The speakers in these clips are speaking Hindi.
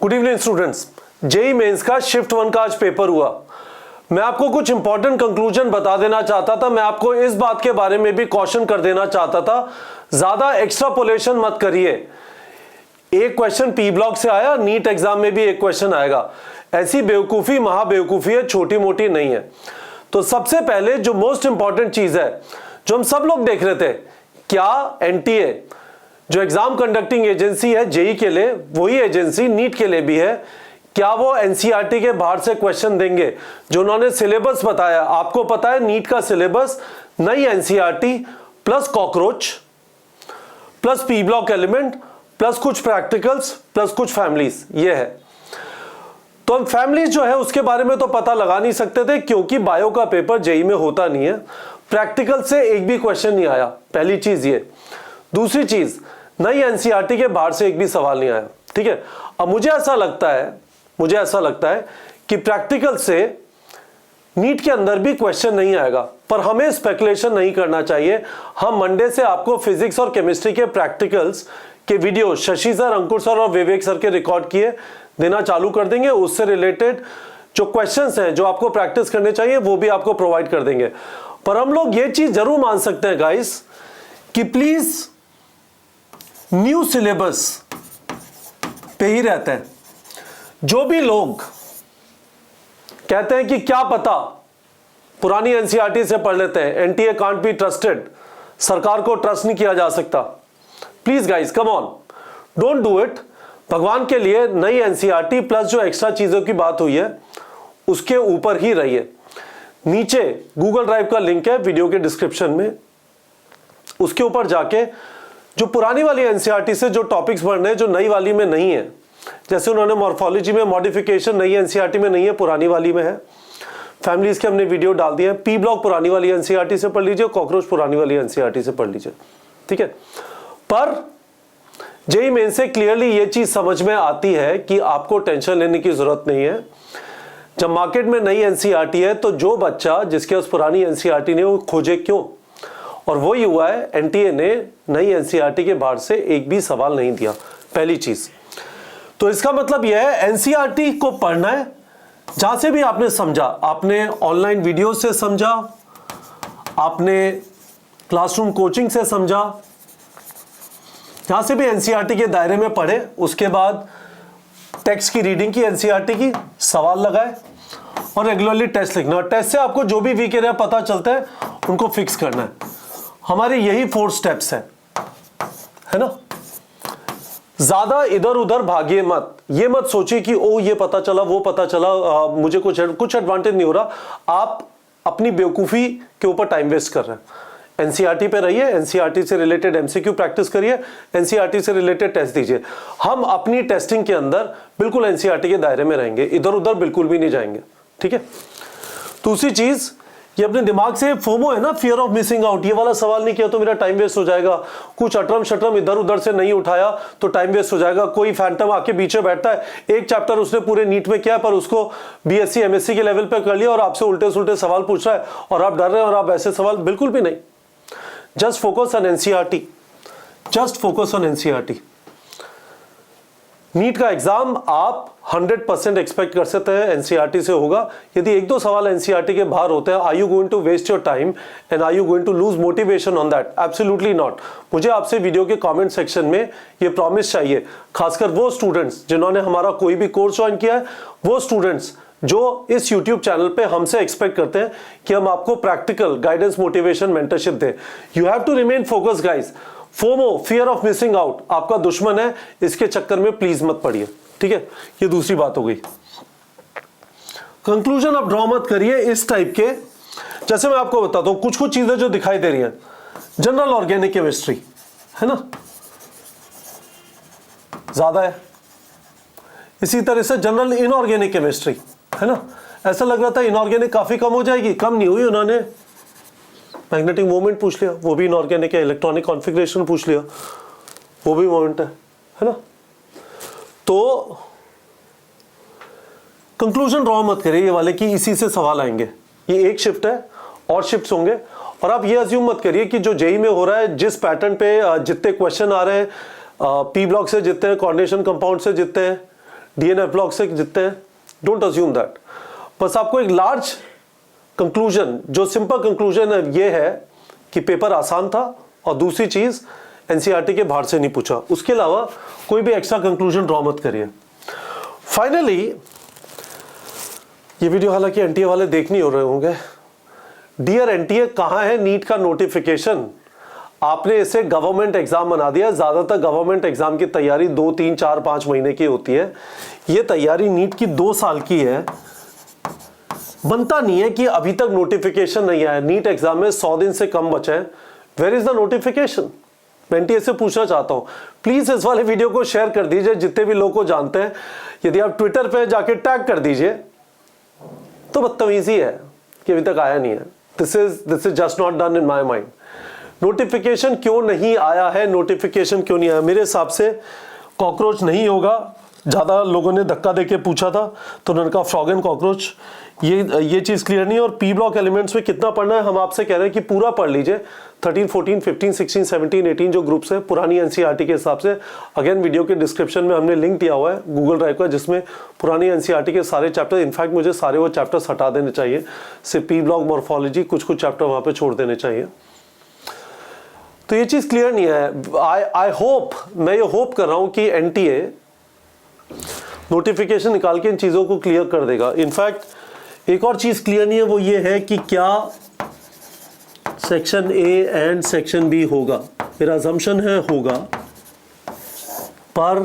Good evening students. JEE Mains का शिफ्ट 1 का आज पेपर हुआ। मैं आपको कुछ इंपॉर्टेंट कंक्लूजन बता देना चाहता था। मैं आपको इस बात के बारे में भी कॉशन कर देना चाहता था, ज्यादा एक्स्ट्रापोलेशन मत करिए। एक क्वेश्चन पी ब्लॉक से आया, नीट एग्जाम में भी एक क्वेश्चन आएगा। ऐसी बेवकूफी महाबेवकूफी है, छोटी मोटी नहीं है। तो सबसे पहले जो मोस्ट इंपॉर्टेंट चीज है जो हम सब लोग देख रहे थे, क्या एनटीए जो एग्जाम कंडक्टिंग एजेंसी है जेई के लिए, वही एजेंसी नीट के लिए भी है, क्या वो एनसीईआरटी के बाहर से क्वेश्चन देंगे? जो उन्होंने सिलेबस बताया, आपको पता है नीट का सिलेबस नई NCERT plus cockroach plus P block element plus कुछ प्रैक्टिकल्स प्लस कुछ फैमिलीज, ये है। तो हम फैमिलीज जो है उसके बारे में तो पता लगा नहीं सकते थे, क्योंकि बायो का पेपर जेई में होता नहीं है। प्रैक्टिकल से एक भी क्वेश्चन नहीं आया, पहली चीज ये। दूसरी चीज, नई एनसीईआरटी के बाहर से एक भी सवाल नहीं आया। ठीक है, अब मुझे ऐसा लगता है कि प्रैक्टिकल से नीट के अंदर भी क्वेश्चन नहीं आएगा, पर हमें स्पेकुलेशन नहीं करना चाहिए। हम मंडे से आपको फिजिक्स और केमिस्ट्री के प्रैक्टिकल्स के वीडियो शशि सर, अंकुर सर और विवेक सर के रिकॉर्ड किए देना चालू कर देंगे। उससे रिलेटेड जो क्वेश्चंस हैं जो आपको प्रैक्टिस करने चाहिए वो भी आपको प्रोवाइड कर देंगे। पर हम लोग ये चीज जरूर मान सकते हैं गाइस कि प्लीज न्यू सिलेबस पे ही रहते हैं। जो भी लोग कहते हैं कि क्या पता पुरानी एनसीईआरटी से पढ़ लेते हैं, एनटीए कांट बी ट्रस्टेड, सरकार को ट्रस्ट नहीं किया जा सकता, please guys come on, don't do it. भगवान के लिए नई एनसीईआरटी प्लस जो एक्स्ट्रा चीजों की बात हुई है उसके ऊपर ही रहिए। नीचे गूगल ड्राइव का लिंक है वीडियो के डिस्क्रिप्शन में, उसके ऊपर जाके जो पुरानी वाली एनसीईआरटी से जो टॉपिक्स पढ़ने हैं जो नई वाली में नहीं है, जैसे उन्होंने मॉर्फोलॉजी में मॉडिफिकेशन नई एनसीईआरटी में नहीं है, पुरानी वाली में है। फैमिलीज के हमने वीडियो डाल दिए हैं। पी ब्लॉक पुरानी वाली एनसीईआरटी से पढ़ लीजिए, कॉकरोच पुरानी वाली एनसीईआरटी से पढ़ लीजिए। ठीक है, पर जेई मेन से क्लियरली ये चीज समझ में आती है कि आपको टेंशन लेने की जरूरत नहीं है। जब मार्केट में नई एनसीईआरटी है तो जो बच्चा जिसके उस पुरानी एनसीईआरटी ने वो खोजे क्यों? और वही हुआ है, एनटीए ने नई एनसीईआरटी के बाहर से एक भी सवाल नहीं दिया, पहली चीज। तो इसका मतलब यह है एनसीईआरटी को पढ़ना है जहां से भी आपने समझा, आपने ऑनलाइन वीडियो से समझा, आपने क्लासरूम कोचिंग से समझा, जहां से भी एनसीईआरटी के दायरे में पढ़े, उसके बाद टेक्स्ट की रीडिंग की, एनसीईआरटी की, सवाल लगाए और रेगुलरली टेस्ट लिखना। टेस्ट से आपको जो भी वीक एरिया पता चलता है उनको फिक्स करना है। हमारे यही 4 स्टेप्स है ना। ज्यादा इधर उधर भागिए मत। ये मत सोचिए कि ओ ये पता चला वो पता चला, मुझे कुछ एडवांटेज नहीं हो रहा। आप अपनी बेवकूफी के ऊपर टाइम वेस्ट कर रहे हैं। एनसीईआरटी पे रहिए, एनसीईआरटी से रिलेटेड एमसीक्यू प्रैक्टिस करिए, एनसीईआरटी से रिलेटेड टेस्ट दीजिए। हम अपनी टेस्टिंग के अंदर बिल्कुल एनसीईआरटी के दायरे में रहेंगे, इधर उधर बिल्कुल भी नहीं जाएंगे। ठीक है, दूसरी चीज, ये अपने दिमाग से फोमो है ना, फियर ऑफ मिसिंग आउट, ये वाला सवाल नहीं किया तो मेरा टाइम वेस्ट हो जाएगा, कुछ अटरम शटरम इधर उधर से नहीं उठाया तो टाइम वेस्ट हो जाएगा। कोई फैंटम आके पीछे बैठता है, एक चैप्टर उसने पूरे नीट में किया पर उसको बीएससी एमएससी के लेवल पे कर लिया और आपसे उल्टे सुल्टे सवाल पूछ रहा है और आप डर रहे हैं और आप ऐसे सवाल बिल्कुल भी नहीं। Just focus on NCERT, just focus on NCERT. NEET का एग्जाम आप 100% एक्सपेक्ट कर सकते हैं एनसीईआरटी से होगा। यदि एक दो सवाल एनसीईआरटी के बाहर होते हैं, are you going to waste your time and are you going to lose motivation on that? Absolutely not. मुझे आपसे वीडियो के कमेंट सेक्शन में ये प्रॉमिस चाहिए, खासकर वो स्टूडेंट्स जिन्होंने हमारा कोई भी कोर्स ज्वाइन किया है, वो स्टूडेंट्स जो इस YouTube चैनल पे हमसे एक्सपेक्ट करते हैं कि हम आपको प्रैक्टिकल गाइडेंस, मोटिवेशन, मेंटरशिप दें। You have to remain focus guys. FOMO, fear of missing out, आपका दुश्मन है, इसके चक्कर में प्लीज मत पड़िए। ठीक है, ये दूसरी बात हो गई। कंक्लूजन आप ड्रॉ मत करिए इस टाइप के, जैसे मैं आपको बताता हूं कुछ कुछ चीजें जो दिखाई दे रही हैं। जनरल ऑर्गेनिक केमिस्ट्री है ना, ज्यादा है। इसी तरह से जनरल इनऑर्गेनिक केमिस्ट्री है ना, ऐसा लग रहा था इनऑर्गेनिक काफी कम हो जाएगी, कम नहीं हुई। उन्होंने मैग्नेटिक मोमेंट पूछ लिया, वो भी इनऑर्गेनिक है। इलेक्ट्रॉनिक कॉन्फ़िगरेशन पूछ लिया, वो भी मोमेंट है ना। तो कंक्लूजन ड्रॉ मत करिए ये वाले कि इसी से सवाल आएंगे। ये एक शिफ्ट है और शिफ्ट्स होंगे। और आप ये अज्यूम मत करिए कि जो जेई में हो रहा है, जिस पैटर्न पे जितने क्वेश्चन आ रहे हैं, पी ब्लॉक से जितने हैं, कोऑर्डिनेशन कंपाउंड से जितने हैं, DNF ब्लॉक से जीतते हैं, डोंट अज्यूम दैट। बस आपको एक लार्ज कंक्लूजन, जो सिंपल कंक्लूजन है ये है कि पेपर आसान था, और दूसरी चीज एनसीईआरटी के बाहर से नहीं पूछा। उसके अलावा कोई भी एक्स्ट्रा कंक्लूजन ड्रॉ मत करिए। फाइनली ये वीडियो हालांकि एनटीए वाले देख नहीं हो रहे होंगे। डियर एनटीए, कहां है नीट का नोटिफिकेशन? आपने इसे गवर्नमेंट एग्जाम बना दिया। ज्यादातर गवर्नमेंट एग्जाम की तैयारी 2, 3, 4, 5 महीने की होती है। ये तैयारी नीट की 2 साल की है। बनता नहीं है कि अभी तक नोटिफिकेशन नहीं आया। नीट एग्जाम में 100 दिन से कम बचे हैं। Where is the notification? मैं एनटीए से पूछना चाहता हूं, प्लीज इस वाले वीडियो को शेयर कर दीजिए जितने भी लोग को जानते हैं। यदि आप ट्विटर पे जाके टैग कर दीजिए तो बदतमीजी है कि अभी तक आया नहीं है। This is just not done in my mind. Notification क्यों नहीं आया है? नोटिफिकेशन क्यों नहीं आया? मेरे हिसाब से कॉकरोच नहीं होगा। ज्यादा लोगों ने धक्का देके पूछा था तो उन्होंने कहा फ्रॉग एंड कॉकरोच। ये चीज क्लियर नहीं है। और पी ब्लॉक एलिमेंट्स में कितना पढ़ना है हम आपसे कह रहे हैं कि पूरा पढ़ लीजिए। 13, 14, 15, 16, 17, 18 जो ग्रुप्स है पुरानी एनसीईआरटी के हिसाब से। अगेन वीडियो के डिस्क्रिप्शन में हमने लिंक दिया हुआ है गूगल ड्राइव का, जिसमें पुरानी एनसीईआरटी के सारे चैप्टर, इनफैक्ट मुझे सारे वो चैप्टर्स हटा देने चाहिए। सिर्फ पी ब्लॉक, मॉर्फोलॉजी, कुछ चैप्टर वहां पे छोड़ देने चाहिए। तो ये चीज क्लियर नहीं है। आई होप, मैं ये होप कर रहा हूं कि एनटीए नोटिफिकेशन निकाल के इन चीजों को क्लियर कर देगा। इनफैक्ट एक और चीज क्लियर नहीं है, वो ये है कि क्या section A and section B होगा। मेरा अजम्पशन है होगा, पर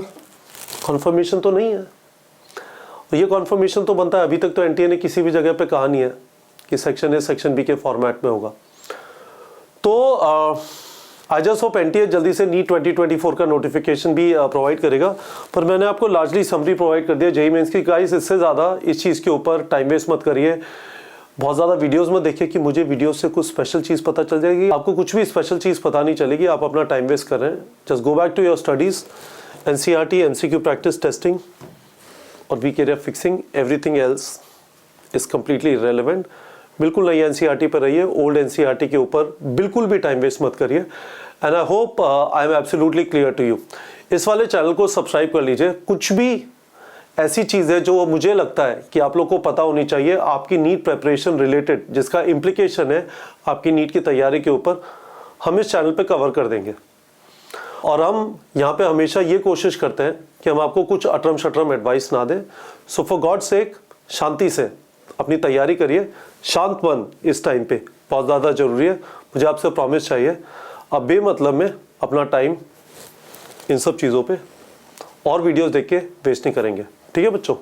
कंफर्मेशन तो नहीं है। और ये कंफर्मेशन तो बनता है, अभी तक तो एनटीए ने किसी भी जगह पे कहा नहीं है कि सेक्शन ए सेक्शन बी के फॉर्मेट में होगा। तो आई जस्ट होप एनटीए जल्दी से नीट 2024 का नोटिफिकेशन भी प्रोवाइड करेगा। पर मैंने आपको लार्जली समरी प्रोवाइड कर दिया जेईई मेंस की। गाइस, इससे ज़्यादा इस चीज़ के ऊपर टाइम वेस्ट मत करिए। बहुत ज़्यादा वीडियोस मत देखिए कि मुझे वीडियोस से कुछ स्पेशल चीज़ पता चल जाएगी। आपको कुछ भी स्पेशल चीज़ पता नहीं चलेगी, आप अपना टाइम वेस्ट कर रहे हैं। Just go back to your studies, NCERT, MCQ practice, testing और weak area fixing. Everything else is completely irrelevant. बिल्कुल नई एनसीईआरटी पर रहिए, ओल्ड एनसीईआरटी के ऊपर बिल्कुल भी टाइम वेस्ट मत करिए। And I hope I am absolutely clear to you. इस वाले चैनल को सब्सक्राइब कर लीजिए। कुछ भी ऐसी चीज़ है जो मुझे लगता है कि आप लोग को पता होनी चाहिए आपकी नीट प्रेपरेशन रिलेटेड, जिसका इम्प्लीकेशन है आपकी नीट की तैयारी के ऊपर, हम इस चैनल पे कवर कर देंगे। और हम यहाँ पे हमेशा ये कोशिश करते हैं कि हम आपको कुछ अटरम शटरम एडवाइस ना दें। सो फॉर गॉड सेक, शांति से अपनी तैयारी करिए। शांत मन इस टाइम पे बहुत ज़्यादा ज़रूरी है। मुझे आपसे प्रॉमिस चाहिए, अब बेमतलब में अपना टाइम इन सब चीज़ों पे और वीडियोस देख के वेस्ट नहीं करेंगे। ठीक है बच्चों?